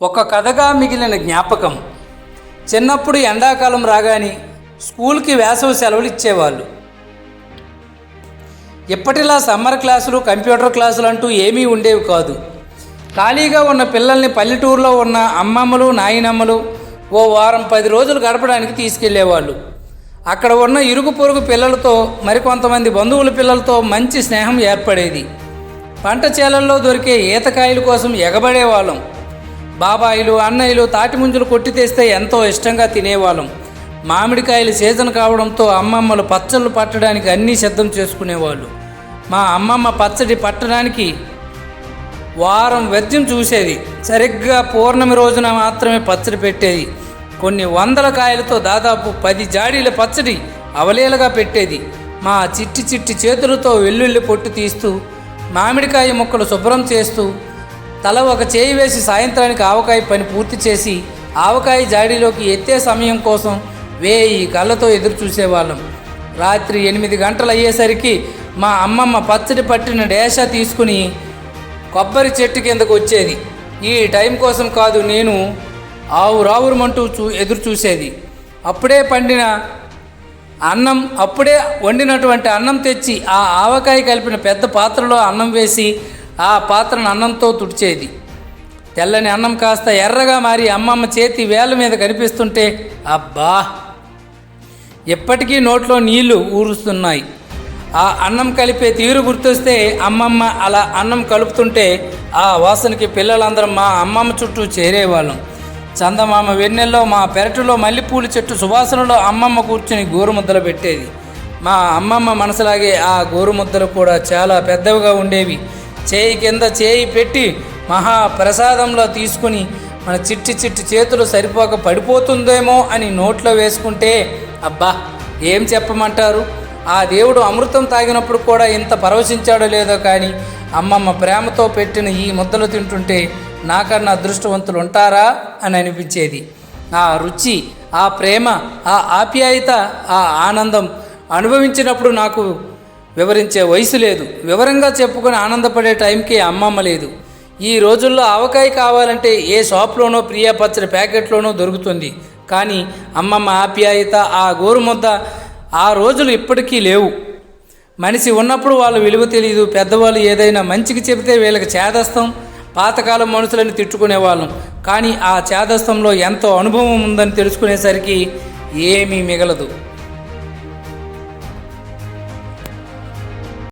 ఒక కథగా మిగిలిన జ్ఞాపకం. చిన్నప్పుడు ఎండాకాలం రాగానే స్కూల్కి వేసవి సెలవులు ఇచ్చేవాళ్ళు. ఇప్పటిలా సమ్మర్ క్లాసులు, కంప్యూటర్ క్లాసులు అంటూ ఏమీ ఉండేవి కాదు. ఖాళీగా ఉన్న పిల్లల్ని పల్లెటూరులో ఉన్న అమ్మమ్మలు, నాయనమ్మలు ఓ వారం 10 రోజులు గడపడానికి తీసుకెళ్లేవాళ్ళు. అక్కడ ఉన్న ఇరుగు పొరుగు పిల్లలతో, మరికొంతమంది బంధువుల పిల్లలతో మంచి స్నేహం ఏర్పడేది. పంట చేలల్లో దొరికే ఈతకాయల కోసం ఎగబడేవాళ్ళం. బాబాయిలు, అన్నయ్యలు తాటి ముంజలు కొట్టి తెస్తే ఎంతో ఇష్టంగా తినేవాళ్ళం. మామిడికాయలు సీజన్ కావడంతో అమ్మమ్మలు పచ్చళ్ళు పట్టడానికి అన్నీ సిద్ధం చేసుకునేవాళ్ళు. మా అమ్మమ్మ పచ్చడి పట్టడానికి వారం వ్యర్థం చూసేది. సరిగ్గా పౌర్ణమి రోజున మాత్రమే పచ్చడి పెట్టేది. కొన్ని వందల కాయలతో దాదాపు 10 జాడీల పచ్చడి అవలీలగా పెట్టేది. మా చిట్టి చిట్టి చేతులతో వెల్లుల్లి పొట్టు తీస్తూ, మామిడికాయ ముక్కలు శుభ్రం చేస్తూ, తల ఒక చేయి వేసి సాయంత్రానికి ఆవకాయ పని పూర్తి చేసి ఆవకాయ జాడీలోకి ఎత్తే సమయం కోసం 1000 కళ్ళతో ఎదురు చూసేవాళ్ళం. రాత్రి 8 గంటలు అయ్యేసరికి మా అమ్మమ్మ పచ్చడి పట్టిన డేషా తీసుకుని కొబ్బరి చెట్టు కిందకు వచ్చేది. ఈ టైం కోసం కాదు, నేను రావురమంటూ ఎదురు చూసేది. అప్పుడే వండినటువంటి అన్నం తెచ్చి ఆ ఆవకాయ కలిపిన పెద్ద పాత్రలో అన్నం వేసి ఆ పాత్రను అన్నంతో తుడిచేది. తెల్లని అన్నం కాస్త ఎర్రగా మారి అమ్మమ్మ చేతి వేళ్ళ మీద కనిపిస్తుంటే అబ్బా, ఎప్పటికీ నోట్లో నీళ్లు ఊరుస్తున్నాయి. ఆ అన్నం కలిపే తీరు గుర్తొస్తే అమ్మమ్మ అలా అన్నం కలుపుతుంటే ఆ వాసనకి పిల్లలందరం మా అమ్మమ్మ చుట్టూ చేరేవాళ్ళం. చందమామ వెన్నెల్లో మా పెరటిలో మల్లెపూల చెట్టు సువాసనలో అమ్మమ్మ కూర్చుని గోరుముద్దలు పెట్టేది. మా అమ్మమ్మ మనసులాగే ఆ గోరుముద్దలు కూడా చాలా పెద్దవిగా ఉండేవి. చేయి కింద చేయి పెట్టి మహాప్రసాదంలో తీసుకుని మన చిట్టి చిట్టి చేతులు సరిపోక పడిపోతుందేమో అని నోట్లో వేసుకుంటే అబ్బా, ఏం చెప్పమంటారు. ఆ దేవుడు అమృతం తాగినప్పుడు కూడా ఇంత పరవశించాడో లేదో కానీ అమ్మమ్మ ప్రేమతో పెట్టిన ఈ ముద్దలు తింటుంటే నాకన్నా అదృష్టవంతులు ఉంటారా అని అనిపించేది. ఆ రుచి, ఆ ప్రేమ, ఆ ఆప్యాయత, ఆ ఆనందం అనుభవించినప్పుడు నాకు వివరించే వయసు లేదు. వివరంగా చెప్పుకొని ఆనందపడే టైంకి అమ్మమ్మ లేదు. ఈ రోజుల్లో ఆవకాయ కావాలంటే ఏ షాప్లోనో, ప్రియా పచ్చడి ప్యాకెట్లోనో దొరుకుతుంది. కానీ అమ్మమ్మ ఆప్యాయత, ఆ గోరుముద్ద, ఆ రోజులు ఇప్పటికీ లేవు. మనిషి ఉన్నప్పుడు వాళ్ళు విలువ తెలియదు. పెద్దవాళ్ళు ఏదైనా మంచికి చెబితే వీళ్ళకి చేదస్తం, పాతకాలం మనుషులని తిట్టుకునేవాళ్ళం. కానీ ఆ చేదస్తంలో ఎంతో అనుభవం ఉందని తెలుసుకునేసరికి ఏమీ మిగలదు.